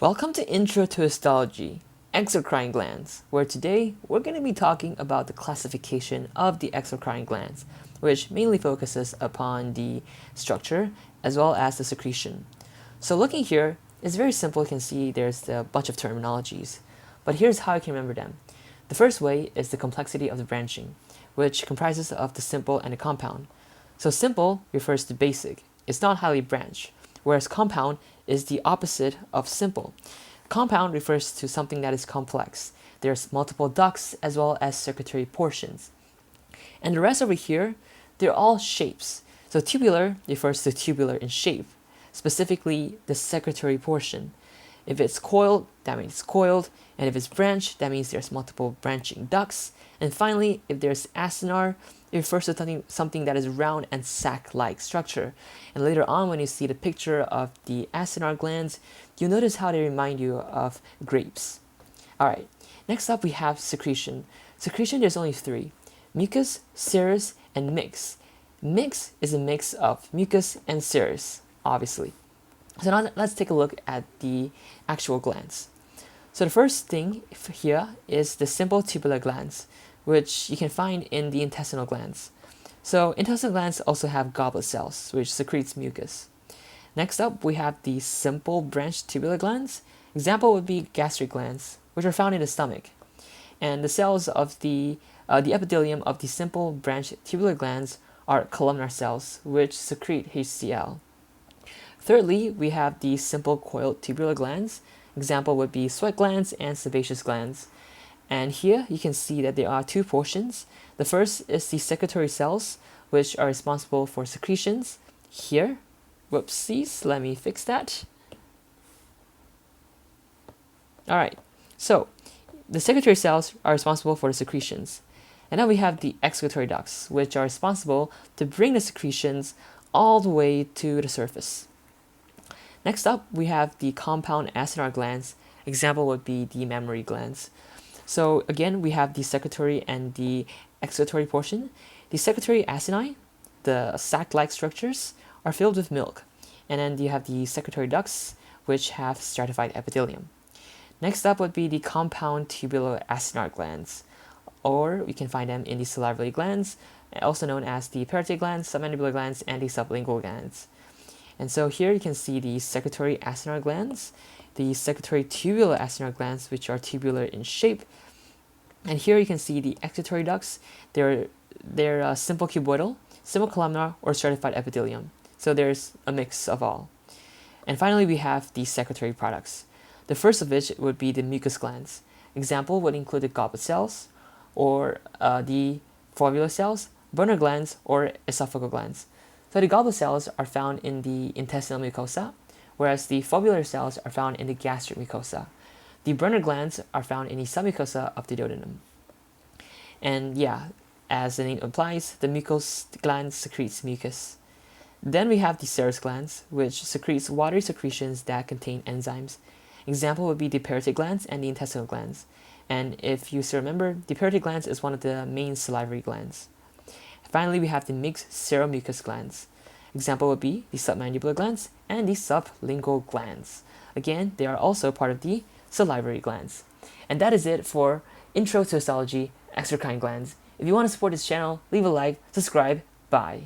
Welcome to Intro to Histology, Exocrine glands, where today we're going to be talking about the classification of the exocrine glands, which mainly focuses upon the structure as well as the secretion. So looking here, it's very simple. You can see there's a bunch of terminologies, but here's how you can remember them. The first way is the complexity of the branching, which comprises of the simple and the compound. So simple refers to basic. It's not highly branched, whereas compound is the opposite of simple. Compound refers to something that is complex. There's multiple ducts as well as circulatory portions. And the rest over here, they're all shapes. So tubular refers to tubular in shape, specifically the secretory portion. If it's coiled, that means it's coiled, and if it's branched, that means there's multiple branching ducts. And finally, if there's acinar, it refers to something that is round and sac-like structure. And later on, when you see the picture of the acinar glands, you'll notice how they remind you of grapes. Alright, next up we have secretion. Secretion, there's only three: mucus, serous, and mix. Mix is a mix of mucus and serous, obviously. So now let's take a look at the actual glands. So the first thing here is the simple tubular glands, which you can find in the intestinal glands. So intestinal glands also have goblet cells, which secretes mucus. Next up, we have the simple branched tubular glands. Example would be gastric glands, which are found in the stomach. And the cells of the epithelium of the simple branched tubular glands are columnar cells, which secrete HCl. Thirdly, we have the simple coiled tubular glands. Example would be sweat glands and sebaceous glands. And here you can see that there are two portions. The first is the secretory cells, which are responsible for secretions. Here, whoopsies, let me fix that. Alright, so the secretory cells are responsible for the secretions. And now we have the excretory ducts, which are responsible to bring the secretions all the way to the surface. Next up, we have the compound acinar glands. Example would be the mammary glands. So again, we have the secretory and the excretory portion. The secretory acini, the sac-like structures, are filled with milk. And then you have the secretory ducts, which have stratified epithelium. Next up would be the compound tubular acinar glands, or we can find them in the salivary glands, also known as the parotid glands, submandibular glands, and the sublingual glands. And so here you can see the secretory acinar glands, the secretory tubular acinar glands, which are tubular in shape. And here you can see the excretory ducts. They're simple cuboidal, simple columnar, or stratified epithelium. So there's a mix of all. And finally, we have the secretory products. The first of which would be the mucus glands. Example would include the goblet cells, or the foveolar cells, Brunner glands, or esophageal glands. So the goblet cells are found in the intestinal mucosa, whereas the foveolar cells are found in the gastric mucosa. The Brunner glands are found in the submucosa of the duodenum. And yeah, as the name implies, the mucous gland secretes mucus. Then we have the serous glands, which secretes watery secretions that contain enzymes. Example would be the parotid glands and the intestinal glands. And if you still remember, the parotid glands is one of the main salivary glands. Finally, we have the mixed seromucous glands. Example would be the submandibular glands and the sublingual glands. Again, they are also part of the salivary glands. And that is it for Intro to Histology, Exocrine glands. If you want to support this channel, leave a like, subscribe, bye.